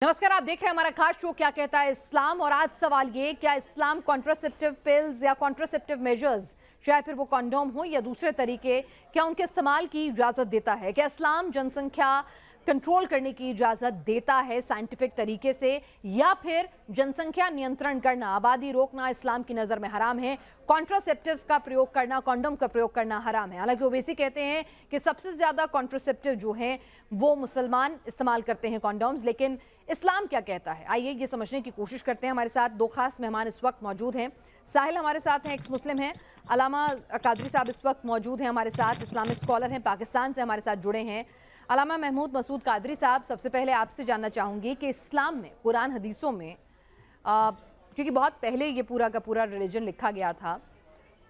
नमस्कार, आप देख रहे हैं हमारा खास शो क्या कहता है इस्लाम। और आज सवाल ये, क्या इस्लाम कॉन्ट्रासेप्टिव पिल्स या कॉन्ट्रासेप्टिव मेजर्स, चाहे फिर वो कॉन्डोम हो या दूसरे तरीके, क्या उनके इस्तेमाल की इजाज़त देता है? क्या इस्लाम जनसंख्या कंट्रोल करने की इजाज़त देता है साइंटिफिक तरीके से, या फिर जनसंख्या नियंत्रण करना, आबादी रोकना इस्लाम की नज़र में हराम है, कॉन्ट्रासेप्टिव्स का प्रयोग करना, कॉन्डोम का प्रयोग करना हराम है? हालांकि ओवैसी कहते हैं कि सबसे ज़्यादा कॉन्ट्रासेप्टिव जो हैं वो मुसलमान इस्तेमाल करते हैं कॉन्डोम्स, लेकिन इस्लाम क्या कहता है? आइए ये समझने की कोशिश करते हैं। हमारे साथ दो खास मेहमान इस वक्त मौजूद हैं। साहिल हमारे साथ हैं, एक्स मुस्लिम हैं। अलामा कादरी साहब इस वक्त मौजूद हैं हमारे साथ, इस्लामिक स्कॉलर हैं, पाकिस्तान से हमारे साथ जुड़े हैं। अलामा महमूद मसूद कादरी साहब, सबसे पहले आपसे जानना चाहूँगी कि इस्लाम में, कुरान हदीसों में, क्योंकि बहुत पहले ये पूरा का पूरा रिलीजन लिखा गया था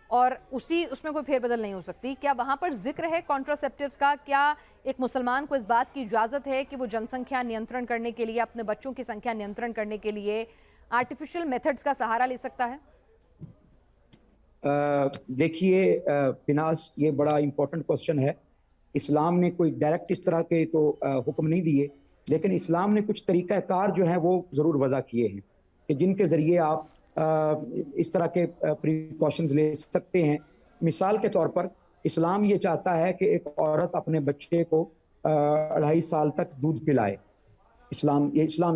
और उसमें कोई फेरबदल नहीं हो सकती, क्या वहाँ पर जिक्र है कॉन्ट्रासेप्टिव्स का? क्या एक मुसलमान को इस बात की इजाज़त है कि वो जनसंख्या नियंत्रण करने के लिए, अपने बच्चों की संख्या नियंत्रण करने के लिए आर्टिफिशियल मेथड्स का सहारा ले सकता है? देखिए फिनास, ये बड़ा इम्पोर्टेंट क्वेश्चन है। इस्लाम ने कोई डायरेक्ट इस तरह के तो हुक्म नहीं दिए, लेकिन इस्लाम ने कुछ तरीक़ाकार जो हैं वो ज़रूर वज़ा किए हैं कि जिनके ज़रिए आप इस तरह के प्रिकॉशंस ले सकते हैं। मिसाल के तौर पर इस्लाम ये चाहता है कि एक औरत अपने बच्चे को 2.5 साल तक दूध पिलाए। इस्लाम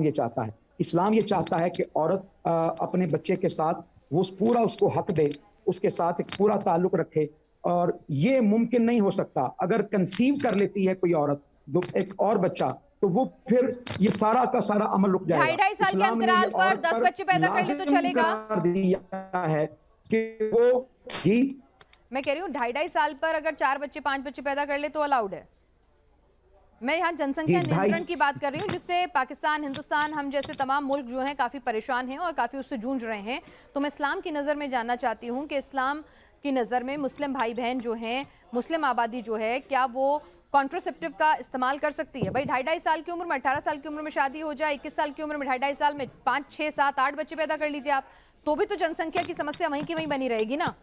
ये चाहता है। इस्लाम ये चाहता है कि औरत अपने बच्चे के साथ वो पूरा उसको हक दे, उसके साथ एक पूरा ताल्लुक़ रखे, और ये मुमकिन नहीं हो सकता अगर कंसीव कर लेती है कोई औरत एक और बच्चा, तो वो फिर ये सारा का सारा अमल रुक जाएगा। 2.5 साल के अंतराल पर 10 बच्चे पैदा कर ले तो चलेगा? दिया है कि वो जी, मैं कह रही हूँ 2.5 साल पर अगर 4 बच्चे 5 बच्चे पैदा कर ले तो अलाउड है। मैं यहाँ जनसंख्या नियंत्रण की बात कर रही हूँ, जिससे पाकिस्तान, हिंदुस्तान, हम जैसे तमाम मुल्क जो हैं काफ़ी परेशान हैं और काफ़ी उससे जूझ रहे हैं। तो मैं इस्लाम की नज़र में जानना चाहती हूँ कि इस्लाम की नज़र में मुस्लिम भाई बहन जो हैं, मुस्लिम आबादी जो है, क्या वो कॉन्ट्रासेप्टिव का इस्तेमाल कर सकती है? भाई 2.5 साल की उम्र में, 18 साल की उम्र में शादी हो जाए, 21 साल की उम्र में 2.5 साल में 5, 6, 7, 8 बच्चे पैदा कर लीजिए आप, तो भी तो जनसंख्या की समस्या वहीं की वहीं बनी रहेगी ना।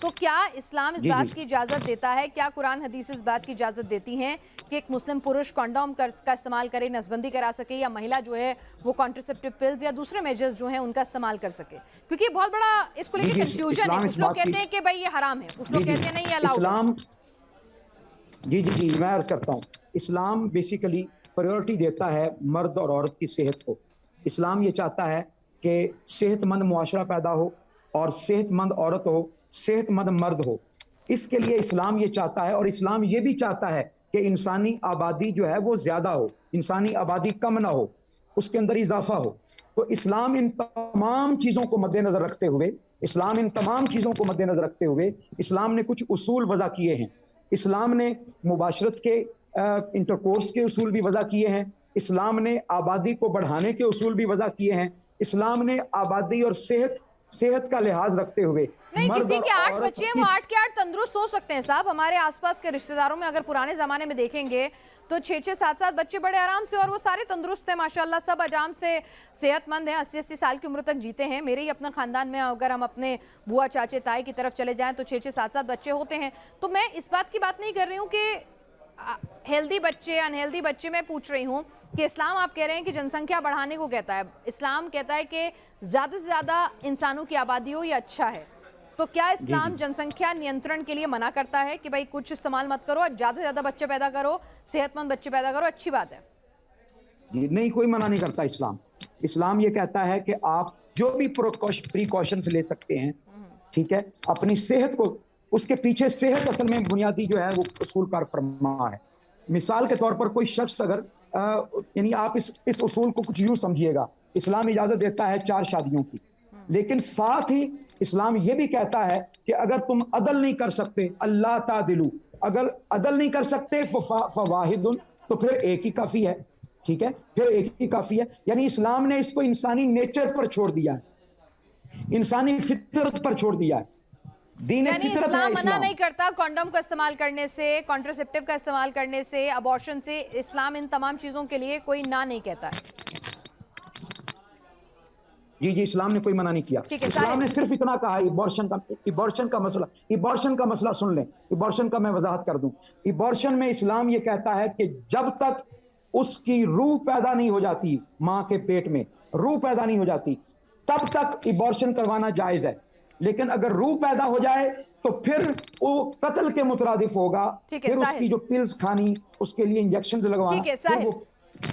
तो क्या इस्लाम इस बात की इजाज़त देता है, क्या कुरान हदीस इस बात की इजाज़त देती हैं कि एक मुस्लिम पुरुष कॉन्डोम का इस्तेमाल करे, नसबंदी करा सके, या महिला जो है वो कॉन्ट्रासेप्टिव पिल्स या दूसरे मेजर्स जो हैं उनका इस्तेमाल कर सके? क्योंकि बहुत बड़ा इसको लेकर कंफ्यूजन है। कुछ लोग कहते हैं कि भाई ये हराम है, कुछ लोग कहते हैं नहीं ये अलाउड है। जी मैं अर्ज करता हूँ, इस्लाम बेसिकली प्रायोरिटी देता है मर्द और औरत की सेहत को। इस्लाम ये चाहता है कि सेहतमंद मुआशरा पैदा हो और सेहतमंद औरत हो, सेहतमंद मर्द हो। इसके लिए इस्लाम ये चाहता है, और इस्लाम ये भी चाहता है कि इंसानी आबादी जो है वो ज़्यादा हो, इंसानी आबादी कम ना हो, उसके अंदर इजाफा हो। तो इस्लाम इन तमाम चीज़ों को मद्देनज़र रखते हुए इस्लाम ने कुछ उसूल वज़ा किए हैं। इस्लाम ने मुबाशरत के इंटरकोर्स के उसूल भी वज़ा किए हैं। इस्लाम ने आबादी को बढ़ाने के उसूल भी वज़ा किए हैं। इस्लाम ने आबादी और सेहत का लिहाज रखते हुए, नहीं, किसी के 8 बच्चे हैं वो 8 के 8 तंदुरुस्त हो सकते हैं साहब। हमारे आसपास के रिश्तेदारों में अगर पुराने ज़माने में देखेंगे तो 6-6, 7-7 बच्चे बड़े आराम से, और वो सारे तंदुरुस्त हैं माशाल्लाह, सब आराम से सेहतमंद हैं, 80-80 साल की उम्र तक जीते हैं। मेरे ही अपना ख़ानदान में अगर हम अपने बुआ, चाचे, ताई की तरफ चले जाएं तो 6-6, 7-7 बच्चे होते हैं। तो मैं इस बात की बात नहीं कर रही हूँ कि हेल्दी बच्चे, अनहेल्दी बच्चे, मैं पूछ रही हूँ कि इस्लाम, आप कह रहे हैं कि जनसंख्या बढ़ाने को कहता है, इस्लाम कहता है कि ज़्यादा से ज़्यादा इंसानों की आबादी हो, ये अच्छा है। तो क्या इस्लाम जनसंख्या नियंत्रण के लिए मना करता है कि भाई कुछ इस्तेमाल मत करो, ज़्यादा से ज़्यादा बच्चे पैदा करो, सेहतमंद बच्चे पैदा करो, अच्छी बात है? नहीं, कोई मना नहीं करता इस्लाम ये कहता है कि आप जो भी प्रिकॉशंस ले सकते हैं, ठीक है, अपनी सेहत को, उसके पीछे सेहत असल में बुनियादी जो है वो उसूल कार फरमा है। मिसाल के तौर पर कोई शख्स अगर यानी आप इस उसूल को कुछ यूँ समझिएगा, इस्लाम इजाज़त देता है 4 शादियों की, लेकिन साथ ही इस्लाम ये भी कहता है कि अगर तुम अदल नहीं कर सकते, अल्लाह तादिलू, अगर अदल नहीं कर सकते फवाहिदुन, तो फिर एक ही काफ़ी है। ठीक है, फिर एक ही काफ़ी है। यानी इस्लाम ने इसको इंसानी नेचर पर छोड़ दिया है, इंसानी फितरत पर छोड़ दिया है। दीन फितरत है इस्लाम मना नहीं करता कॉन्डोम का इस्तेमाल करने से, कॉन्ट्रासेप्टिव का इस्तेमाल करने से, अबॉर्शन से। इस्लाम इन तमाम चीज़ों के लिए कोई ना नहीं कहता है। जी इस्लाम ने कोई मना नहीं किया। इस्लाम ने सिर्फ इतना कहा, इबॉर्शन का मसला सुन लें। इबॉर्शन का मैं वजाहत कर दूं। इबॉर्शन में इस्लाम ये कहता है कि जब तक اس کی روح پیدا نہیں ہو جاتی ماں کے پیٹ میں, روح پیدا نہیں ہو جاتی, تب تک ایبارشن کروانا جائز ہے. لیکن اگر روح پیدا ہو جائے تو پھر وہ قتل کے مترادف ہوگا, پھر اس کی جو پلز کھانی, اس کے لیے انجیکشن لگوانا, پھر وہ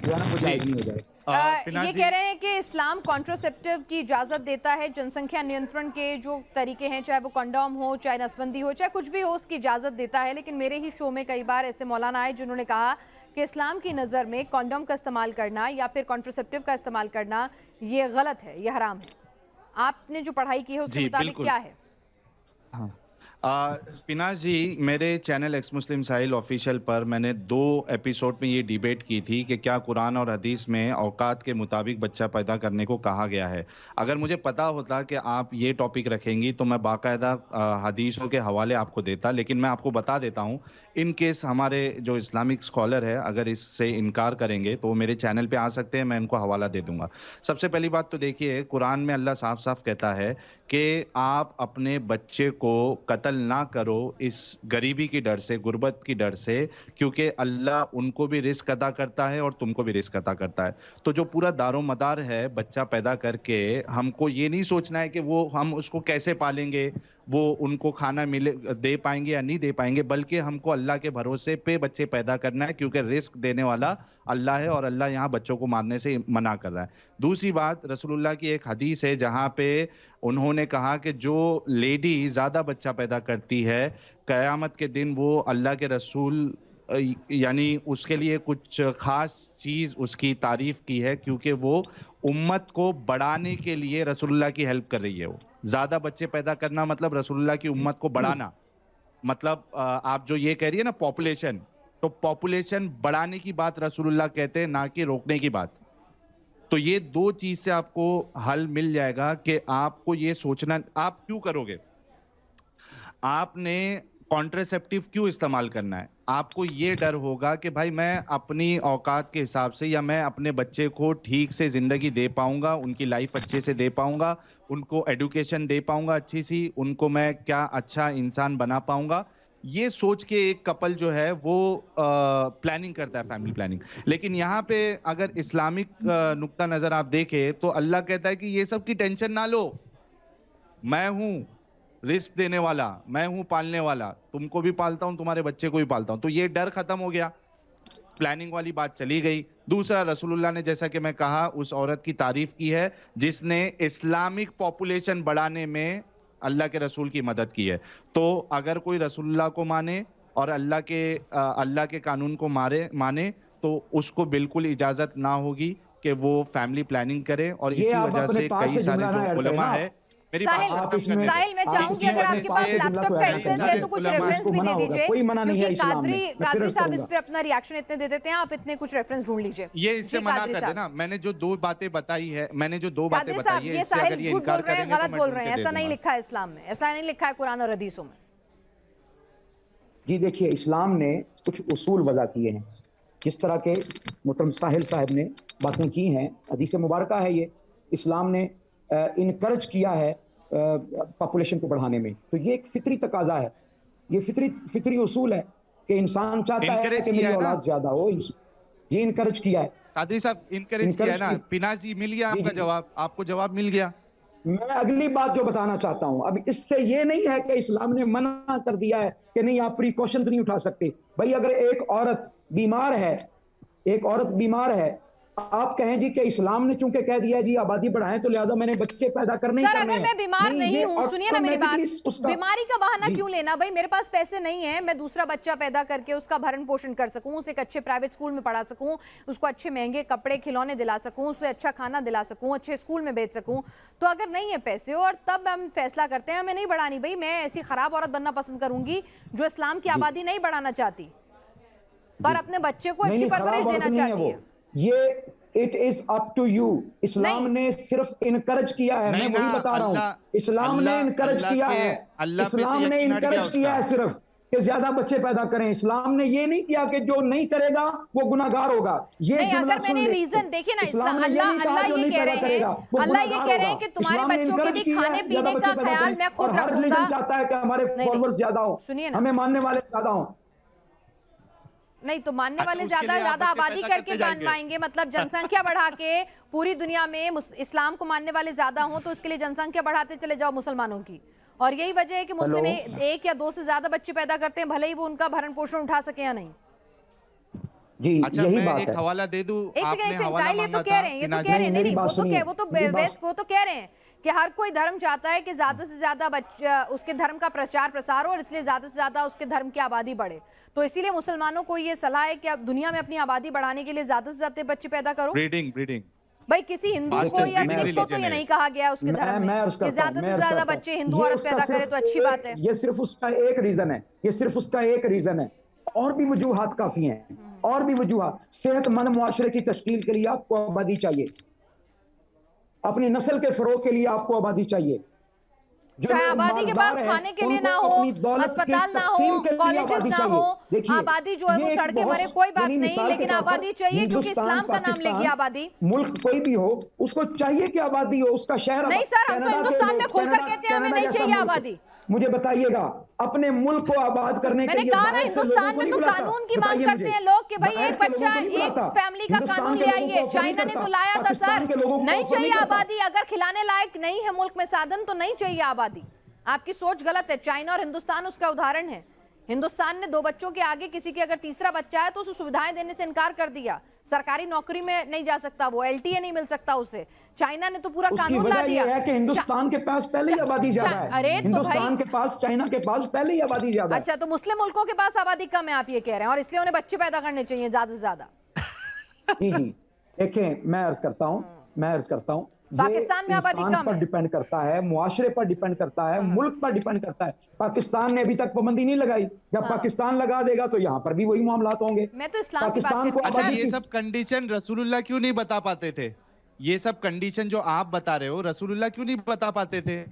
جائز نہیں ہو جائے. یہ کہہ رہے ہیں کہ اسلام کانٹراسیپٹیو کی اجازت دیتا ہے, جن سنکھیا نینترن کے جو طریقے ہیں, چاہے وہ کنڈوم ہو, چاہے نسبندی ہو, چاہے کچھ بھی ہو, اس کی اجازت دیتا ہے. لیکن میرے ہی شو میں کئی بار ایسے مولانا آئے جنہوں نے کہا کہ اسلام کی نظر میں کنڈوم کا استعمال کرنا یا پھر کانٹراسیپٹیو کا استعمال کرنا یہ غلط ہے, یہ حرام ہے. آپ نے جو پڑھائی کی ہے اس کے مطابق کیا ہے؟ پیناز جی, میرے چینل ایکس مسلم ساحل آفیشیل پر میں نے 2 ایپیسوڈ میں یہ ڈیبیٹ کی تھی کہ کیا قرآن اور حدیث میں اوقات کے مطابق بچہ پیدا کرنے کو کہا گیا ہے. اگر مجھے پتا ہوتا کہ آپ یہ ٹاپک رکھیں گی تو میں باقاعدہ حدیثوں کے حوالے آپ کو دیتا, لیکن میں آپ کو بتا دیتا ہوں ان کیس ہمارے جو اسلامک اسکالر ہے اگر اس سے انکار کریں گے تو وہ میرے چینل پہ آ سکتے ہیں, میں ان کو حوالہ دے دوں گا. سب سے پہلی بات تو دیکھیے, قرآن میں اللہ صاف صاف کہتا ہے کہ آپ اپنے بچے کو قتل نہ کرو اس غریبی کی ڈر سے, غربت کی ڈر سے, کیونکہ اللہ ان کو بھی رزق عطا کرتا ہے اور تم کو بھی رزق عطا کرتا ہے. تو جو پورا دار و مدار ہے بچہ پیدا کر کے, ہم کو یہ نہیں سوچنا ہے کہ وہ ہم اس کو کیسے پالیں گے, وہ ان کو کھانا دے پائیں گے یا نہیں دے پائیں گے, بلکہ ہم کو اللہ کے بھروسے پہ بچے پیدا کرنا ہے, کیونکہ رزق دینے والا اللہ ہے اور اللہ یہاں بچوں کو مارنے سے منع کر رہا ہے. دوسری بات, رسول اللہ کی ایک حدیث ہے جہاں پہ انہوں نے کہا کہ جو لیڈی زیادہ بچہ پیدا کرتی ہے قیامت کے دن وہ اللہ کے رسول یعنی اس کے لیے کچھ خاص چیز اس کی تعریف کی ہے, کیونکہ وہ امت کو بڑھانے کے لیے رسول اللہ کی ہیلپ کر رہی ہے. وہ زیادہ بچے پیدا کرنا مطلب رسول اللہ کی امت کو بڑھانا, مطلب آپ جو یہ کہہ رہی ہے نا پاپولیشن, تو پاپولیشن بڑھانے کی بات رسول اللہ کہتے ہیں, نہ کہ روکنے کی بات. تو یہ 2 چیز سے آپ کو حل مل جائے گا کہ آپ کو یہ سوچنا آپ کیوں کرو گے, آپ نے کانٹراسیپٹیو کیوں استعمال کرنا ہے. آپ کو یہ ڈر ہوگا کہ بھائی میں اپنی اوقات کے حساب سے یا میں اپنے بچے کو ٹھیک سے زندگی دے پاؤں گا, ان کی لائف اچھے سے دے پاؤں گا, ان کو ایڈوکیشن دے پاؤں گا اچھی سی, ان کو میں کیا اچھا انسان بنا پاؤں گا. یہ سوچ کے ایک کپل جو ہے وہ پلاننگ کرتا ہے, فیملی پلاننگ. لیکن یہاں پہ اگر اسلامک نقطہ نظر آپ دیکھیں تو اللہ کہتا ہے کہ یہ سب کی ٹینشن نہ لو, میں ہوں رزق دینے والا, میں ہوں پالنے والا, تم کو بھی پالتا ہوں, تمہارے بچے کو بھی پالتا ہوں. تو یہ ڈر ختم ہو گیا, پلاننگ والی بات چلی گئی. دوسرا, رسول اللہ نے جیسا کہ میں کہا اس عورت کی تعریف کی ہے جس نے اسلامک پاپولیشن بڑھانے میں اللہ کے رسول کی مدد کی ہے. تو اگر کوئی رسول اللہ کو مانے اور اللہ کے قانون کو مانے تو اس کو بالکل اجازت نہ ہوگی کہ وہ فیملی پلاننگ کرے. اور اسی وجہ سے کئی سارے جو علماء ہے, ساحل میں چاہوں گی اگر آپ کے پاس لیپ ٹاپ کا ایکسس ہے تو کچھ ریفرنس بھی دے دیجئے, کیونکہ قادری صاحب اس پہ اپنا ریاکشن اتنے دے دیتے ہیں, آپ اتنے کچھ ریفرنس ڈھونڈ لیجئے. یہ اس سے منع کر دینا, میں نے جو 2 باتیں بتائی ہے, یہ ساحل جھوٹ بول رہے ہیں, غلط بول رہے ہیں, ایسا نہیں لکھا ہے اسلام میں, ایسا نہیں لکھا ہے قرآن اور حدیثوں میں. جی دیکھیے, اسلام نے کچھ اصول وضع کیے ہیں, جس طرح کے محترم ساحل صاحب نے باتیں کی ہیں, حدیث مبارکہ ہے یہ. اسلام نے انکرج کیا ہے پاپولیشن کو بڑھانے میں, تو یہ ایک فطری تقاضا ہے, یہ فطری اصول ہے کہ انسان چاہتا ہے کہ میری اولاد زیادہ ہو. یہ انکرج کیا ہے قادری صاحب, انکرج کیا ہے نا. پیناز جی مل گیا آپ کا جواب, آپ کو جواب مل گیا. میں اگلی بات جو بتانا چاہتا ہوں, اب اس سے یہ نہیں ہے کہ اسلام نے منع کر دیا ہے کہ نہیں آپ پریکاشنز نہیں اٹھا سکتے. بھائی اگر ایک عورت بیمار ہے, آپ کہیں جی کہ اسلام نے چونکہ کہہ دیا جی آبادی بڑھائیں تو لہذا میں نے بچے پیدا کرنے ہی کرنے ہیں. اگر میں بیمار نہیں ہوں, سنیے نا میری بات, بیماری کا بہانہ کیوں لینا. بھائی میرے پاس پیسے نہیں ہیں, میں دوسرا بچہ پیدا کر کے اس کا بھرن پوشن کر سکوں, اسے ایک اچھے پرائیویٹ اسکول میں پڑھا سکوں, اس کو اچھے مہنگے کپڑے کھلونے دلا سکوں, اسے اچھا کھانا دلا سکوں, اچھے اسکول میں بھیج سکوں. تو اگر نہیں ہے پیسے اور تب ہم فیصلہ کرتے ہیں ہمیں نہیں بڑھانی, بھائی میں ایسی خراب عورت بننا پسند کروں گی جو اسلام کی آبادی نہیں بڑھانا چاہتی پر اپنے بچے کو اچھی پرورش دینا چاہتی ہے. یہ it is up to you. اسلام نے صرف انکرج کیا ہے, میں وہی بتا رہا ہوں, اسلام نے انکرج کیا ہے, اسلام نے انکرج کیا ہے صرف کہ زیادہ بچے پیدا کریں. اسلام نے یہ نہیں کیا کہ جو نہیں کرے گا وہ گناہگار ہوگا. یہ نہیں, اگر میں نے ریزن دیکھیں نا, اللہ یہ کہہ رہے ہیں کہ تمہارے بچوں کے بھی کھانے پینے کا خیال میں خود رکھوں گا. ہر ریلیجن چاہتا ہے کہ ہمارے فالوورز زیادہ ہوں, ہمیں ماننے والے زیادہ ہوں. نہیں تو ماننے اچھا، والے اس کے زیادہ لیے آپ زیادہ بچے آبادی پیدا کر کے کرتے جائیں گے۔ بنوائیں گے، مطلب جن سنکھیا بڑھا کے پوری دنیا میں اسلام کو ماننے والے زیادہ ہوں تو اس کے لیے جن سنکھیا بڑھاتے چلے جاؤ مسلمانوں کی، اور یہی وجہ ہے کہ مسلم ایک یا دو سے زیادہ بچے پیدا کرتے ہیں، بھلے ہی وہ ان کا بھرن پوشن اٹھا سکے یا نہیں۔ جی اچھا یہی میں بات ایک ہے۔ حوالہ دے دوں، ایک آپ سیکنڈ نے ایک سیکنڈ حوالہ ساحل، یہ تو مانگا کہہ تھا رہے ہیں، یہ کہ تو ناجی کہہ رہے ہیں، میری نہیں بات وہ تو سنیے، وہ تو میری وہ تو کہہ رہے ہیں کہ ہر کوئی دھرم چاہتا ہے کہ زیادہ سے زیادہ اس کے دھرم کا پرچار پرسار ہو، اور اس لیے زیادہ سے زیادہ اس کے دھرم کی آبادی بڑھے، تو اسی لیے مسلمانوں کو یہ صلاح ہے کہ اب دنیا میں اپنی آبادی بڑھانے کے لیے زیادہ سے زیادہ بچے پیدا کرو۔ بریڈنگ بھائی کسی ہندو کو یا سکھ کو تو یہ نہیں کہا گیا اس کے دھرم میں کہ زیادہ سے زیادہ بچے ہندو عورت پیدا کرے تو اچھی بات ہے۔ یہ صرف اس کا ایک ریزن ہے، یہ صرف اس کا ایک ریزن ہے، اور بھی وجوہات کافی ہیں، اور بھی وجوہات۔ صحت مند معاشرے کی تشکیل کے لیے آپ کو آبادی چاہیے، اپنی نسل کے فروغ کے لیے آپ کو آبادی چاہیے۔ جو چاہے لوگ آبادی کے مالدار پاس ہیں کھانے کے ان لیے کو نہ ہو، اپنی دولت کی اسپتال نہ ہو، تقسیم کے لیے کالجز آبادی نہ چاہیے۔ ہو، دیکھیے آبادی جو ہے وہ یہ سڑکیں بھرے کوئی بات یعنی نہیں، مثال کے لیکن طور پر آبادی چاہیے کیونکہ ہندوستان، اسلام کا نام لے گی پاکستان، آبادی۔ ملک کوئی بھی ہو اس کو چاہیے کہ آبادی ہو، اس کا شہر۔ نہیں سر، ہم تو ہندوستان میں کھل کر کہتے ہیں ہمیں نہیں چاہیے آبادی۔ مجھے بتائیے گا اپنے ملک کو آباد کرنے میں کے نے لیے کہا نا باہر سے لوگوں ہندوستان کو میں نہیں تو بلاتا۔ قانون کی مانگ بتائیے کرتے مجھے، ہیں لوگ کہ بھئی باہر ایک کے لوگوں بچہ کو نہیں ایک بلاتا۔ فیملی کا ہندوستان قانون کے لے لوگوں آئیے، کو آفر نہیں چائنا نے کرتا، تو لایا تھا سر۔ پاکستان کے لوگوں کو نہیں آفر چاہیے کرتا۔ آبادی، اگر کھلانے لائق نہیں ہے ملک میں سادن تو نہیں چاہیے آبادی۔ آپ کی سوچ غلط ہے، چائنا اور ہندوستان اس کا ادھارن ہے۔ ہندوستان نے 2 بچوں کے آگے کسی کی اگر تیسرا بچہ ہے تو اسے سویدھائیں دینے سے انکار کر دیا، سرکاری نوکری میں نہیں جا سکتا، وہ LTA نہیں مل سکتا اسے۔ چائنا نے تو پورا اس کی قانون لا وجہ دیا۔ یہ ہے کہ ہندوستان کے پاس پہلے ہی آبادی زیادہ ہے، ارے تو بھائی، ہندوستان کے پاس، چائنا کے پاس پہلے ہی آبادی زیادہ ہے۔ اچھا تو مسلم ملکوں کے پاس آبادی کم ہے آپ یہ کہہ رہے ہیں، اور اس لیے انہیں بچے پیدا کرنے چاہیے زیادہ سے زیادہ۔ جی دیکھیں میں عرض کرتا ہوں پاکستان میں یہ آبادی انسان کم پر ہے۔ ڈیپینڈ کرتا ہے، معاشرے پر ڈیپینڈ کرتا ہے، ملک پر ڈیپینڈ کرتا ہے۔ پاکستان نے ابھی تک پابندی نہیں لگائی، جب پاکستان لگا دے گا تو یہاں پر بھی وہی معاملات ہوں گے۔ میں تو اسلام کی بات پاکستان کو کرتی ہوں۔ اچھا آبادی یہ سب کنڈیشن رسول اللہ کیوں نہیں بتا پاتے تھے؟ یہ سب کنڈیشن جو آپ بتا رہے ہو رسول اللہ کیوں نہیں بتا پاتے تھے؟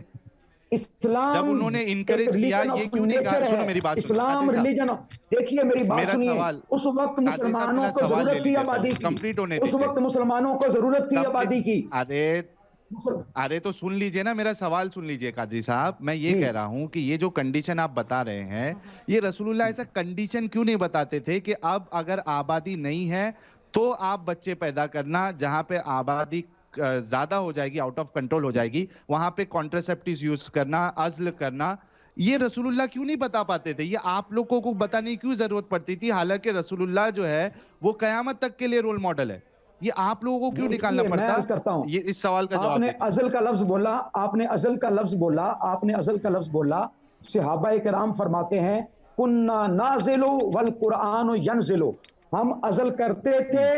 اسلام جب انہوں نے انکریج کیا یہ کیوں نہیں کہا؟ سنو میری بات سنو اسلام ریلیجن، دیکھیے میری بات میرا سنیے، سوال اس وقت قادری صاحب مسلمانوں میرا کو سوال لے ضرورت تھی لیجیے آبادی کی، کمپلیٹ ہونے اس دیجیے۔ وقت مسلمانوں کو ضرورت تھی آبادی کی۔ ارے تو سن لیجئے نا، میرا سوال سن لیجئے قادری صاحب، میں یہ کہہ رہا ہوں کہ یہ جو کنڈیشن آپ بتا رہے ہیں یہ رسول اللہ ایسا کنڈیشن کیوں نہیں بتاتے تھے کہ اب اگر آبادی نہیں ہے تو آپ بچے پیدا کرنا، جہاں پہ آبادی زیادہ ہو جائے گی، آؤٹ آف کنٹرول ہو جائے گی، وہاں پہ کانٹرسیپٹیوز یوز کرنا، عزل کرنا، یہ رسول اللہ کیوں نہیں بتا پاتے تھے؟ یہ آپ لوگوں کو بتانے کیوں ضرورت پڑتی تھی؟ حالانکہ رسول اللہ جو ہے وہ قیامت تک کے لیے رول ماڈل ہے، یہ آپ لوگوں کو کیوں نکالنا میں پڑتا؟ عرض کرتا ہوں، یہ اس سوال کا آپ جواب نے دیجیے۔ ازل کا لفظ بولا، آپ نے ازل کا لفظ بولا، صحابہ کرام فرماتے ہیں کُنَّا نَازِلُ وَالْقُرْآنُ يَنزِلُ، ہم ازل کرتے تھے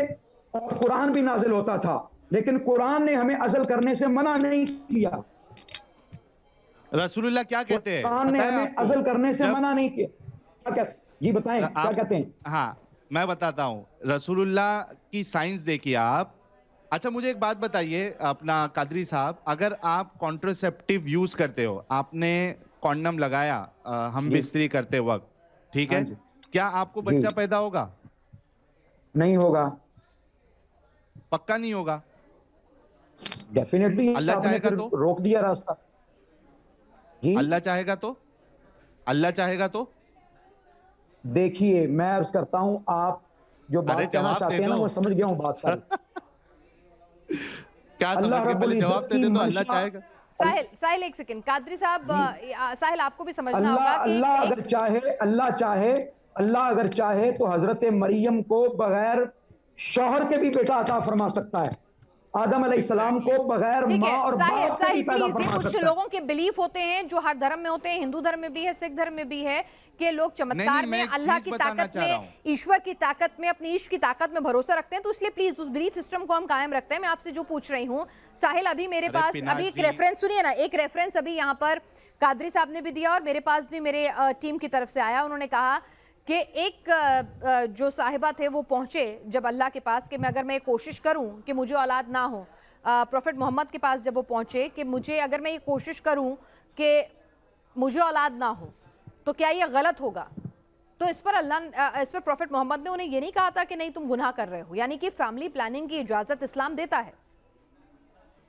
اور قرآن بھی نازل ہوتا تھا، لیکن قرآن نے ہمیں ازل کرنے سے منع نہیں کیا۔ رسول اللہ کیا کہتے ہیں؟ قرآن نے ہمیں ازل کرنے سے منع نہیں کیا۔ جی بتائیں کیا کہتے ہیں؟ ہاں میں بتاتا ہوں، رسول اللہ کی سائنس دیکھیے آپ۔ اچھا مجھے ایک بات بتائیے اپنا قادری صاحب، اگر آپ کانٹرسیپٹیو یوز کرتے ہو، آپ نے کونڈم لگایا ہم بستری کرتے وقت، ٹھیک ہے، کیا آپ کو بچہ پیدا ہوگا؟ نہیں ہوگا، پکا نہیں ہوگا؟ ڈیفینیٹلی اللہ آپ نے چاہے گا پھر تو؟ روک دیا راستہ۔ جی اللہ چاہے گا تو؟ اللہ چاہے گا تو؟ دیکھیے میں عرض کرتا ہوں، آپ جو بات کہنا چاہتے ہیں نا وہ سمجھ گیا ہوں بات ساری۔ کیا سمجھ گئے؟ پہلے جواب دے دے تو اللہ چاہے گا۔ ساحل ایک سیکنڈ، قادری صاحب، ساحل آپ کو بھی سمجھنا ہوگا کہ اللہ اگر چاہے تو حضرت مریم کو بغیر شوہر کے بھی بیٹا عطا فرما سکتا ہے، آدم علیہ السلام کو بغیر ماں اور باپ کے بھی پیدا فرما کچھ سکتا ہے۔ لوگوں کے بلیف ہوتے ہیں جو ہر دھرم میں ہوتے ہیں، ہندو دھرم میں بھی ہے، سکھ دھرم میں بھی ہے، کہ لوگ چمتکار میں، اللہ کی طاقت میں، ایشور کی طاقت میں، اپنی عشق کی طاقت میں بھروسہ رکھتے ہیں، تو اس لیے پلیز اس بلیف سسٹم کو ہم قائم رکھتے ہیں۔ میں آپ سے جو پوچھ رہی ہوں ساحل، ابھی میرے پاس ابھی ایک ریفرنس سنیے نا، ایک ریفرنس ابھی یہاں پر قادری صاحب نے بھی دیا اور میرے پاس بھی میرے ٹیم کی طرف سے آیا، انہوں نے کہا کہ ایک جو صاحبہ تھے وہ پہنچے جب اللہ کے پاس کہ اگر میں کوشش کروں کہ مجھے اولاد نہ ہو، پروفٹ محمد کے پاس جب وہ پہنچے کہ مجھے اگر میں یہ کوشش کروں کہ مجھے اولاد نہ ہو تو کیا یہ غلط ہوگا؟ تو اس پر پروفٹ محمد نے انہیں یہ نہیں کہا تھا کہ نہیں تم گناہ کر رہے ہو، یعنی کہ فیملی پلاننگ کی اجازت اسلام دیتا ہے۔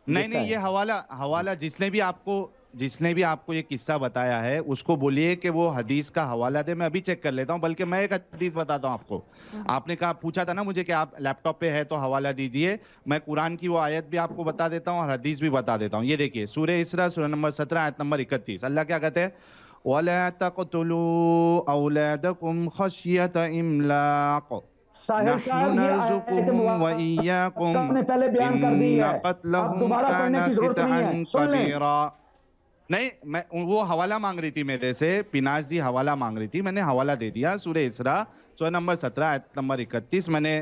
نہیں یہ حوالہ جس نے بھی آپ کو जिसने भी आपको ये किस्सा बताया है उसको बोलिए कि वो हदीस का हवाला दे, मैं अभी चेक कर लेता हूँ। बल्कि मैं एक हदीस बताता हूँ आपको। आपने कहा, पूछा था ना मुझे कि आप लैपटॉप पे है तो हवाला दीजिए, मैं कुरान की वो आयत भी आपको बता देता हूँ और हदीस भी बता देता हूँ। ये देखिए, सूरह इसरा सूरह नंबर 17 आयत नंबर 31, अल्लाह क्या कहते हैं? वला तक़तुलू औलादकुम खश्यत इमलाक साहिल नहनु साहब, ये आयत नर्जुकुहुम व मुबारक इय्याकुम आपने पहले बयान कर दी इन्न है, आप क़त्लहुम दोबारा पढ़ने कान की जरूरत नहीं है, ख़ितअन सुन लें। कबीरा। नहीं, मैं वो हवाला मांग रही थी मेरे से, पिनाज जी हवाला मांग रही थी, मैंने हवाला दे दिया। सूरह इसरा सूरह नंबर 17 आयत नंबर 31, मैंने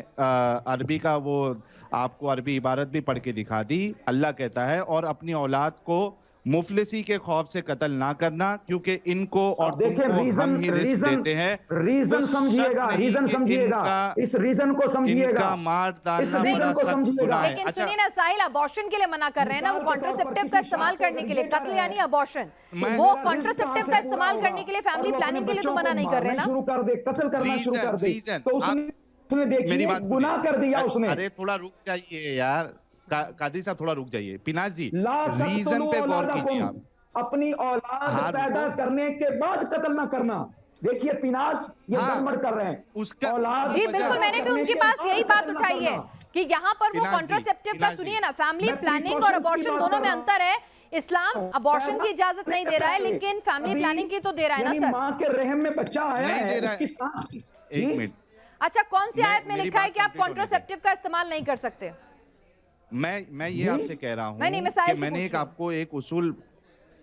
अरबी का वो आपको अरबी इबारत भी पढ़ के दिखा दी। अल्लाह कहता है, और अपनी औलाद को मुफलिसी के खौफ से कत्ल ना करना, क्योंकि इनको और अब देखें, तुमको रीजन हम ही रिस्क रीजन देते हैं। रीजन कुछ शक समझिएगा, नहीं रीजन कि समझिएगा, इस रीजन को समझिएगा, इनका मार इस डालना रीजन बड़ा को सख्त समझिएगा। गुनाह है। लेकिन अच्छा, सुनिए ना साहिल, अबॉर्शन के लिए मना कर रहे हैं ना, वो मिसाल के तौर पर कॉन्ट्रासेप्टिव किसी का इस्तेमाल शख्स को करने के लिए, अगर ये कत्ल कह यानी रहे हैं, अबॉर्शन, मैं- वो मेरा रिस्क कॉन्ट्रासेप्टिव कहाँ का से इस्तेमाल पूरा करने के लिए होगा? फैमिली और वो अपने प्लानिंग के लिए तो बच्चों मना को नहीं कर रहे मारना ना। शुरू कर दे, कत्ल करना शुरू कर दे, रीजन तो आप उसने मेरी देखिए बात गुनाह सुनिए। कर दिया उसने। अरे थोड़ा रुक जाइए यार, कादी साहब थोड़ा रुक जाइए। पिनाज जी, ला रीजन तक़तुलू पे गौर कीजिए आप। औलादकुम, अपनी औलाद हाँ, पैदा रुको। करने के बाद कत्ल ना करना। देखिए पिनास, ये हाँ, गड़बड़ कर रहे हैं। उसका औलाद जी वजह- बिल्कुल, पैदा मैंने भी करने उनके के पास बाद यही बात कत्ल ना उठाई है करना। कि यहाँ पर वो पिनाज जी, कॉन्ट्रासेप्टिव का, पिनाज जी, सुनिए ना, फैमिली मैं प्लानिंग और precautions की अबॉर्शन बात दोनों कर में रहा हूं। अंतर है। इस्लाम अबॉर्शन की इजाजत नहीं दे रहा है, लेकिन फैमिली अभी प्लानिंग की तो दे रहा है ना यानी सर। माँ के रहम में बच्चा आया नहीं है, दे रहा उसकी है। सांस की। एक जी? मिनट, अच्छा, कौन सी आयत में मेरी लिखा है बात कि आप complete होने दे। कॉन्ट्रासेप्टिव का इस्तेमाल नहीं कर सकते? मैं ये जी? आपसे कह रहा हूँ नहीं, मैं कि साहिल से मैंने पूछ एक रही हूँ। आपको एक उसूल,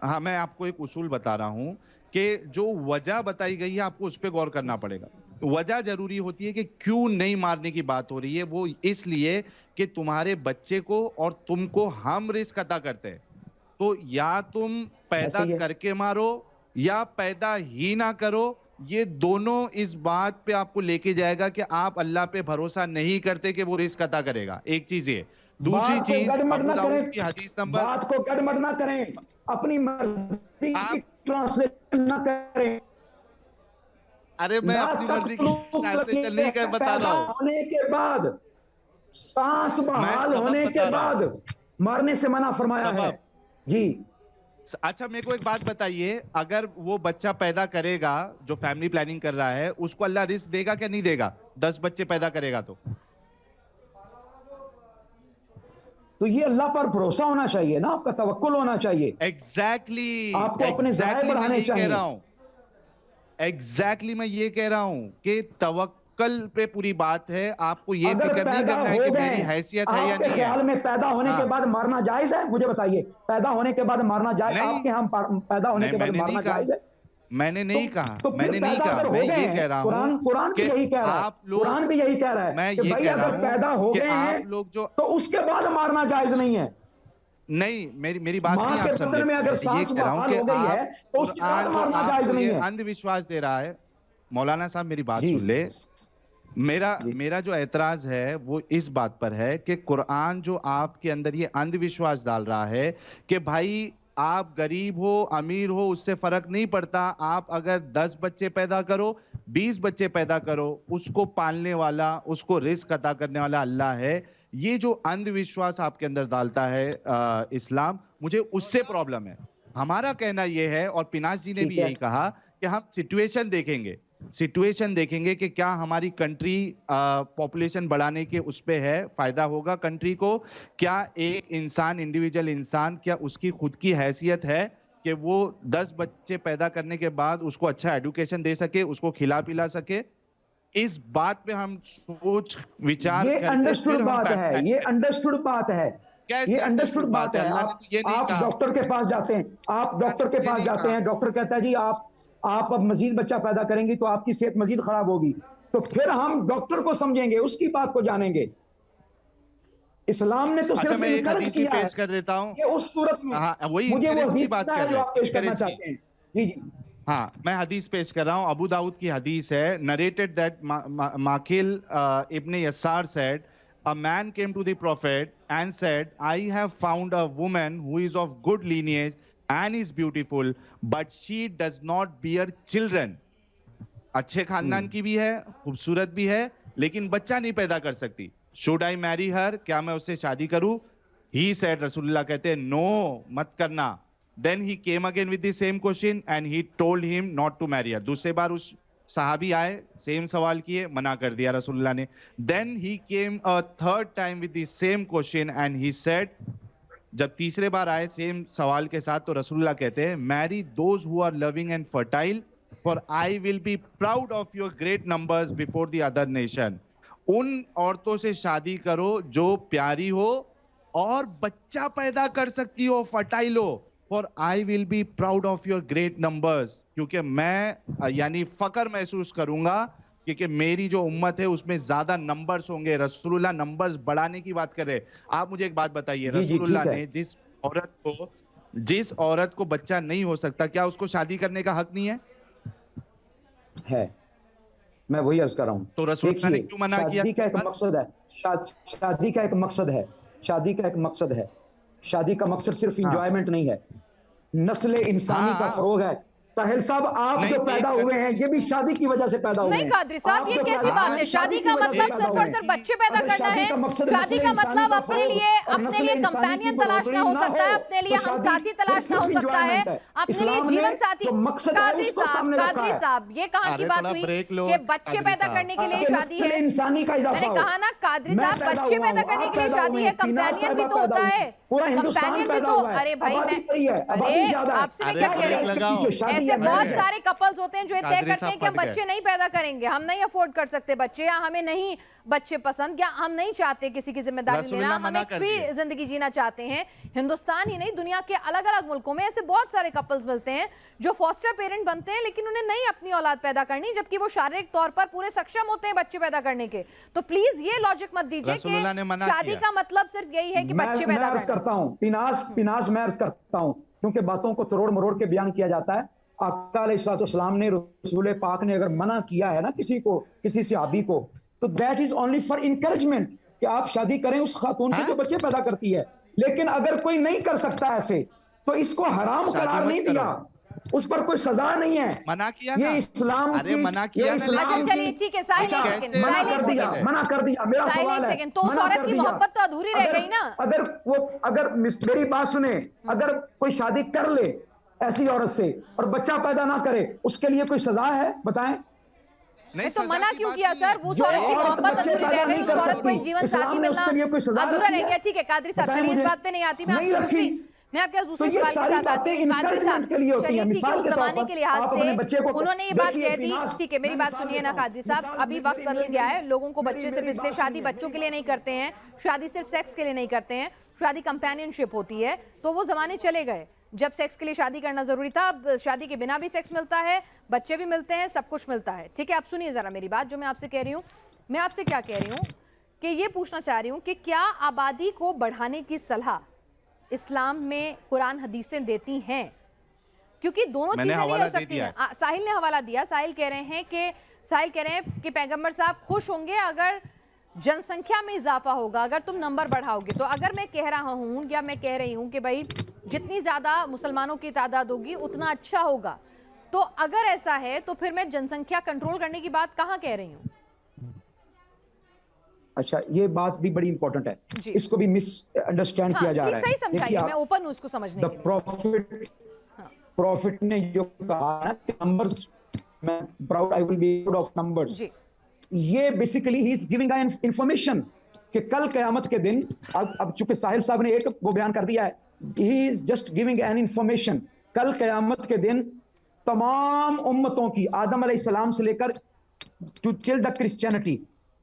हाँ, मैं आपको एक उसूल बता रहा हूँ कि जो वजह बताई गई है आपको उस पर गौर करना पड़ेगा। वजह जरूरी होती है कि क्यों नहीं मारने की बात हो रही है, वो इसलिए कि तुम्हारे बच्चे को और तुमको हम रिस्क अता करते हैं। तो या तुम पैदा ऐसे ही है। करके मारो या पैदा ही ना करो, ये दोनों इस बात पे आपको लेके जाएगा कि आप अल्लाह पे भरोसा नहीं करते कि वो रिस्क अता करेगा। एक चीज ये। दूसरी बात को चीज, गड़बड़ अबू ना दाऊद करें, की हदीस नंबर, बात को गड़बड़ ना करें, अपनी मर्जी की आप- ट्रांसलेशन ना करें। अरे मैं ला अपनी मर्जी की तक़तुलू, ट्रांसलेशन नहीं कर बता पैदा रहा हूँ, होने के बाद, सांस बहाल सबब होने के बता रहा हूँ। बाद मारने से मना फरमाया है। सबब। जी, अच्छा, मेरे को एक बात बताइए, अगर वो बच्चा पैदा करेगा जो फैमिली प्लानिंग कर रहा है, उसको अल्लाह रिस्क देगा क्या नहीं देगा? 10 बच्चे पैदा करेगा तो ये अल्लाह पर भरोसा होना चाहिए ना, आपका तवक्कुल होना चाहिए। एग्जैक्टली आपको अपने ज़राए मैं बढ़ाने यही कह चाहिए। रहा हूँ। मैं ये कह रहा हूँ कि तवक्कल पे पूरी बात है। आपको ये अगर फिक्र नहीं पैदा करना है हो कि गए, मेरी हैसियत है या आपके नहीं ख्याल है। में पैदा होने के हाँ। बाद मारना जायज है? मुझे बताइए, पैदा होने के बाद मारना जायज, नहीं, आपके यहाँ पैदा होने नहीं, के बाद मैंने मारना नहीं कहा। जायज है? मैंने नहीं कहा, तो फिर मैंने नहीं पैदा कहा। अगर मैं हो गए ये हैं, कह रहा कुरान हूँ कुरान भी कि यही कह रहा है, आप लोग, कुरान भी यही कह रहा है मैं कि ये भाई कह रहा अगर हूँ पैदा हो कि गए हैं आप लोग जो, तो उसके बाद मारना जायज नहीं है। नहीं, मेरी बात माँ नहीं के आप समझे। बदन में अगर मैं ये सांस कह रहा हूँ बहाल कि हो गई है आप तो उसके बाद कुरान जो मारना जायज आपको नहीं ये है। अंधविश्वास दे रहा है, मौलाना साहब मेरी बात जी। सुन ले। मेरा जी। मेरा जो एतराज है वो इस बात पर है कि कुरान जो आपके अंदर ये अंधविश्वास डाल रहा है कि भाई आप गरीब हो अमीर हो उससे फर्क नहीं पड़ता, आप अगर 10 बच्चे पैदा करो 20 बच्चे पैदा करो, उसको पालने वाला, उसको रिस्क अता करने वाला अल्लाह है। ये जो अंधविश्वास आपके अंदर डालता है इस्लाम, मुझे उससे प्रॉब्लम है। हमारा कहना यह है, और पिनाज जी ने ठीक भी है। यही कहा कि हम सिचुएशन देखेंगे कि क्या हमारी कंट्री पॉपुलेशन बढ़ाने के उस पे है, फायदा होगा कंट्री को, क्या एक इंसान, इंडिविजुअल इंसान, क्या उसकी खुद की हैसियत है कि वो 10 बच्चे पैदा करने के बाद उसको अच्छा एजुकेशन दे सके, उसको खिला पिला सके। इस बात पे हम सोच विचार ये करके अंडरस्टूड फिर हम बात है, ये अंडरस्टूड बात है, कैसे ये अंडरस्टूड बात है। अल्लाह ने तो ये नहीं आप कहा। डॉक्टर के पास जाते हैं, आप डॉक्टर के ये पास नहीं जाते कहा। हैं, डॉक्टर कहता है जी आप अब मजीद बच्चा पैदा करेंगी तो आपकी सेहत मजीद खराब होगी, तो फिर हम डॉक्टर को समझेंगे, उसकी बात को जानेंगे। इस्लाम ने तो अच्छा, सिर्फ मैं एक इनकरेज हदीस भी किया है पेश कर देता हूँ। कि उस सूरत में हाँ, वही मुझे वो encourage की हदीस बात पता कर है रहे जो हैं, आप पेश करना encourage की। चाहते हैं। जी जी, हाँ, मैं हदीस पेश कर रहा हूँ। अबू दाऊद की हदीस है, narrated that Maqil ibn Yasar said, a man came to the prophet and said, I have found a woman who is of good lineage and is beautiful, but she does not bear children. अच्छे खानदान की भी है, खूबसूरत भी है, लेकिन बच्चा नहीं पैदा कर सकती। Should I marry her? क्या मैं उससे शादी करूं? He said, रसूलुल्लाह कहते हैं, नो, मत करना। then he came again with the same question and he told him not to marry her. दूसरे बार उस सहाबी आए, सेम सवाल किए, मना कर दिया रसूलुल्लाह ने. Then he came a third time with the same question and he said, जब तीसरे बार आए सेम सवाल के साथ तो रसूलुल्लाह कहते हैं, marry those who are loving and fertile, for I will be proud of your great numbers before the other nation. उन औरतों से शादी करो जो प्यारी हो और बच्चा पैदा कर सकती हो, फर्टाइल हो, for I will be proud of your great numbers. क्योंकि मैं यानी फकर महसूस करूंगा क्योंकि मेरी जो उम्मत है उसमें ज्यादा नंबर्स होंगे. रसूलुल्लाह नंबर्स बढ़ाने की बात कर रहे हैं. आप मुझे एक बात बताइए, रसूलुल्लाह ने जिस औरत को बच्चा नहीं हो सकता, क्या उसको शादी करने का हक नहीं है? है. मैं वही अर्ज कर रहा हूँ. तो रसूलुल्लाह ने क्यों मना किया? शादी का एक मकसद है. शादी का एक मकसद है. शादी का एक मकसद है. शादी का मकसद सिर्फ इंजॉयमेंट नहीं है, नस्ल इंसानी का फरोग है. साहिल साहब, आप जो पैदा हुए हैं ये भी शादी की वजह से पैदा हुए हैं. नहीं कादरी साहब, ये कैसी बात है? शादी का मतलब सिर्फ और सिर्फ बच्चे पैदा करना है? शादी का मतलब अपने लिए कंपेनियन तलाशना हो सकता है, अपने लिए हम साथी तलाशना हो सकता है, अपने लिए जीवन साथी. कादरी साहब, ये कहाँ की बात हुई कि बच्चे पैदा करने के लिए शादी है? इंसानी का इजाफा. मैंने कहा ना कादरी साहब, बच्चे पैदा करने के लिए शादी है, कंपेनियन भी तो होता है, कंपेनियन भी तो. अरे भाई, अरे आपसे मैं क्या कह रही हूँ, ऐसे बहुत सारे कपल्स होते हैं जो तय करते हैं कि हम बच्चे नहीं पैदा करेंगे, हम नहीं अफोर्ड कर सकते बच्चे, या हमें नहीं बच्चे पसंद, या हम नहीं चाहते किसी की जिम्मेदारी लेना, हम एक फ्री जिंदगी जीना चाहते हैं. हिंदुस्तान ही नहीं, दुनिया के अलग अलग मुल्कों में ऐसे बहुत सारे कपल्स मिलते हैं जो फॉस्टर पेरेंट बनते हैं लेकिन उन्हें नहीं अपनी औलाद पैदा करनी, जबकि वो शारीरिक तौर पर पूरे सक्षम होते हैं बच्चे पैदा करने के. तो प्लीज ये लॉजिक मत दीजिए कि शादी का मतलब सिर्फ यही है कि बच्चे पैदा करता हूँ. पिनास मैं अर्ज करता हूँ, क्योंकि बातों को तरोड़ मरोड़ के बयान किया जाता है. आका अलैहिस्सलाम ने, रसूल पाक ने अगर मना किया है ना किसी को, किसी सहाबी को, तो that is only for encouragement कि आप शादी करें उस खातून से जो बच्चे पैदा करती है. लेकिन अगर कोई नहीं कर सकता ऐसे तो इसको हराम करार नहीं दिया, उस पर कोई सजा नहीं है. मना किया ये इस्लाम की, ये इस्लाम चलिए ठीक है, मना कर दिया. मेरा सवाल है, तो उस औरत की मोहब्बत तो अधूरी रह गई ना. अगर मेरी बात सुने, अगर कोई शादी कर ले ऐसी औरत से और बच्चा पैदा ना करे, उसके लिए कोई सजा है? बताएं. नहीं तो मना क्यों किया सर? उस औरत की मोहब्बत अधूरी रह गई, उस औरत को जीवन साथी मिलना अधूरा रह गया. ठीक है कादरी साहब, चलिए इस बात पे नहीं आती. मैं आपके दूसरे सवाल के साथ आती हूँ. कादरी साहब, चलिए ठीक है, उस जमाने के लिहाज से उन्होंने ये बात कह दी. ठीक है, मेरी बात सुनिए ना कादरी साहब, अभी वक्त बदल गया है. लोगों को बच्चे सिर्फ इसलिए, शादी बच्चों के लिए नहीं करते हैं, शादी सिर्फ सेक्स के लिए नहीं करते हैं, शादी कंपेनियनशिप होती है. तो वो जमाने चले गए जब सेक्स के लिए शादी करना जरूरी था. अब शादी के बिना भी सेक्स मिलता है, बच्चे भी मिलते हैं, सब कुछ मिलता है. ठीक है, आप सुनिए जरा मेरी बात, जो मैं आपसे कह रही हूँ. मैं आपसे क्या कह रही हूँ कि ये पूछना चाह रही हूँ कि क्या आबादी को बढ़ाने की सलाह इस्लाम में कुरान हदीसें देती हैं? क्योंकि दोनों चीजें नहीं हो सकती हैं. साहिल ने हवाला दिया. साहिल कह रहे हैं कि पैगंबर साहब खुश होंगे अगर जनसंख्या में इजाफा होगा, अगर तुम नंबर बढ़ाओगे. तो अगर मैं कह रहा हूं या मैं कह रही हूं कि भाई जितनी ज्यादा मुसलमानों की तादाद होगी उतना अच्छा होगा, तो अगर ऐसा है तो फिर मैं जनसंख्या कंट्रोल करने की बात कहां कह रही हूं? अच्छा, ये बात भी बड़ी इंपॉर्टेंट है, इसको भी मिस अंडरस्टैंड किया जा रहा है. सही समझाइए, मैं ओपन हूं इसको समझने के लिए. प्रॉफिट ने जो कहा ना कि नंबर्स, मैं proud, I will be proud of numbers, ये basically he is giving an information कि कल कयामत के दिन, अब चूंकि साहिल साहब ने एक वो बयान कर दिया है, he is just giving an information. कल कयामत के दिन तमाम उम्मतों की, आदम अलैहिस्सलाम से लेकर to till the Christianity,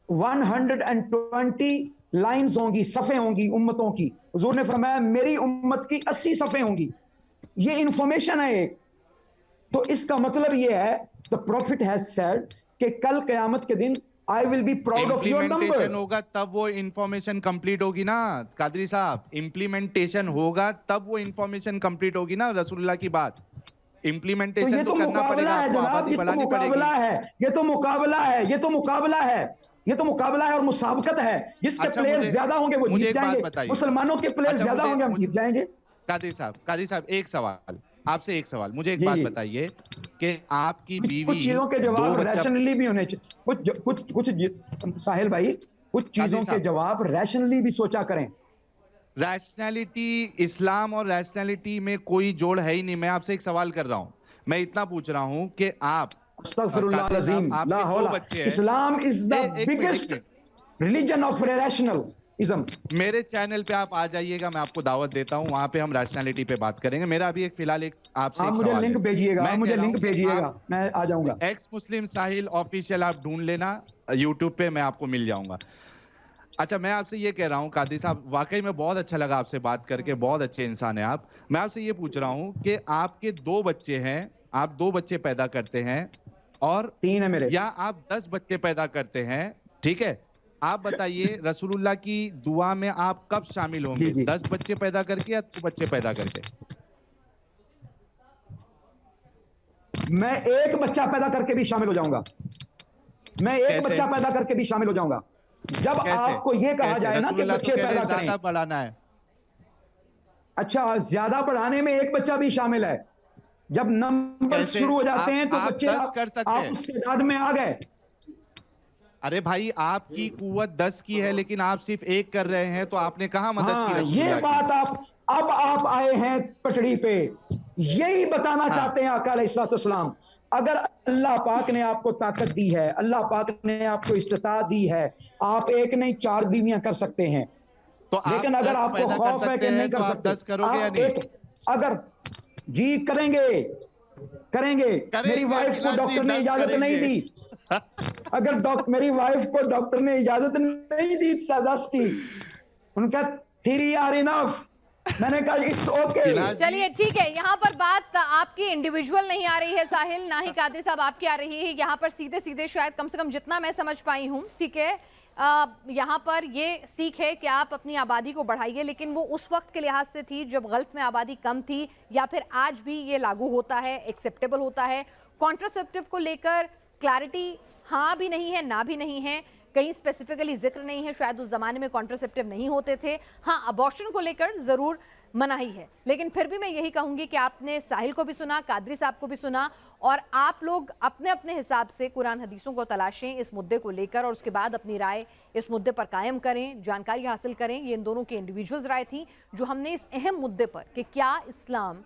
120 lines होंगी, सफ़े होंगी उम्मतों की. हुजूर ने फरमाया मेरी उम्मत की 80 सफ़े होंगी. ये इंफॉर्मेशन है एक. तो इसका मतलब ये है, द प्रॉफिट हैज सेड कि कल कयामत के दिन आई will be proud of your number. होगा तब वो इंफॉर्मेशन कंप्लीट होगी ना कादरी साहब. इम्प्लीमेंटेशन होगा तब वो इंफॉर्मेशन कंप्लीट होगी ना. रसूलुल्लाह की बात, इम्प्लीमेंटेशन तो करना पड़ेगा जनाब. ये तो मुकाबला है, ये तो मुकाबला है, ये तो मुकाबला है, ये तो मुकाबला है और मुसाबकत है. जिसके प्लेयर्स ज्यादा होंगे वो जीत जाएंगे. मुसलमानों के प्लेयर्स ज्यादा होंगे, हम जीत जाएंगे. कादरी साहब एक सवाल आपसे, एक सवाल मुझे एक बात बताइए कि आपकी बीवी, कुछ चीजों के जवाब रैशनली भी होने चाहिए. कुछ साहिल भाई, कुछ चीजों के जवाब रैशनली भी सोचा करें. रैशनैलिटी, इस्लाम और रैशनैलिटी में कोई जोड़ है ही नहीं। मैं आपसे एक सवाल कर रहा हूँ, मैं इतना पूछ रहा हूँ कि आप अस्तगफिरुल्लाह कादिर अज़ीम, साहब, ला आपके दो हौला। बच्चे हैं। इस्लाम इज द एक मिनट, बिगेस्ट एक रिलीजन ऑफ रैशनलिज्म। मेरे चैनल पे आप आ जाइएगा, मैं आपको दावत देता हूँ, वहां पे हम रैशनैलिटी पे बात करेंगे। मेरा अभी एक फिलहाल एक आपसे आप एक मुझे सवाल लिंक है। भेजिएगा, आप मैं मुझे कह रहा लिंक हूँ कि भेजिएगा, आप मैं आ जाऊंगा। एक्स मुस्लिम साहिल ऑफिशियल आप ढूंढ लेना यूट्यूब पे, मैं आपको मिल जाऊंगा। अच्छा, मैं आपसे ये कह रहा हूँ कादी साहब, वाकई में बहुत अच्छा लगा आपसे बात करके, बहुत अच्छे इंसान है आप। मैं आपसे ये पूछ रहा हूँ कि आपके 2 बच्चे हैं, आप 2 बच्चे पैदा करते हैं, और 3 है मेरे। या आप 10 बच्चे पैदा करते हैं, ठीक है? आप बताइए रसूलुल्लाह की दुआ में आप कब शामिल जी होंगे, जी, 10 बच्चे पैदा करके या 2 बच्चे पैदा करके? मैं एक बच्चा पैदा करके भी शामिल हो जाऊंगा। मैं एक कैसे बच्चा पैदा करके भी शामिल हो जाऊंगा। जब कैसे आपको यह कहा कैसे? जाए ना कि रसूलुल्लाह तो बच्चे कह रहे पैदा हैं करें, ज्यादा बढ़ाना है। अच्छा, ज्यादा बढ़ाने में एक बच्चा भी शामिल है। जब नंबर कैसे? शुरू हो जाते हैं तो आप बच्चे 10 कर सकते आप हैं। उस तादाद में आ गए। अरे भाई, आपकी कुव्वत 10 की है लेकिन आप सिर्फ 1 कर रहे हैं, तो आपने कहाँ मदद की हाँ, ये रसूलुल्लाह की? बात आप आए हैं पटड़ी पे, यही बताना हाँ, चाहते हैं आका अलैहिस्सलाम। अगर अल्लाह पाक ने आपको ताकत दी है, अल्लाह पाक ने आपको इस्तिताअत दी है, आप एक नहीं 4 बीवियां कर सकते हैं। तो आप लेकिन अगर 10 आपको पैदा कर खौफ है सकते कि हैं, नहीं तो कर आप सकते, 10 करोगे या आप नहीं? एक, अगर जी करेंगे, करेंगे। मेरी करेंगे वाइफ को अभिलाष जी, डॉक्टर ने 10 इजाजत नहीं करेंगे। दी, अगर मेरी वाइफ को डॉक्टर ने इजाजत नहीं दी 10 की, उनका 3 आर इनफ। मैंने कहा इट्स ओके। इलाज जी, चलिए ठीक है, यहाँ पर बात आपकी इंडिविजुअल नहीं आ रही है साहिल, ना ही कादिर साहब आपकी आ रही है। यहाँ पर सीधे सीधे शायद कम से कम जितना मैं समझ पाई हूँ, ठीक है, यहाँ पर ये सीख है कि आप अपनी आबादी को बढ़ाइए, लेकिन वो उस वक्त के लिहाज से थी जब गल्फ में आबादी कम थी, या फिर आज भी ये लागू होता है, एक्सेप्टेबल होता है? कॉन्ट्रासेप्टिव को लेकर क्लैरिटी हाँ भी नहीं है, ना भी नहीं है, कहीं स्पेसिफिकली जिक्र नहीं है, शायद उस जमाने में कॉन्ट्रासेप्टिव नहीं होते थे। हाँ, अबॉर्शन को लेकर जरूर मनाही है, लेकिन फिर भी मैं यही कहूंगी कि आपने साहिल को भी सुना, कादरी साहब को भी सुना, और आप लोग अपने अपने हिसाब से कुरान हदीसों को तलाशें इस मुद्दे को लेकर, और उसके बाद अपनी राय इस मुद्दे पर कायम करें, जानकारी हासिल करें। ये इन दोनों की इंडिविजुअल्स राय थी जो हमने इस अहम मुद्दे पर कि क्या इस्लाम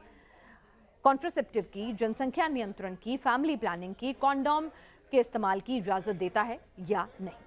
कॉन्ट्रासेप्टिव की, जनसंख्या नियंत्रण की, फैमिली प्लानिंग की, कॉन्डोम के इस्तेमाल की इजाजत देता है या नहीं।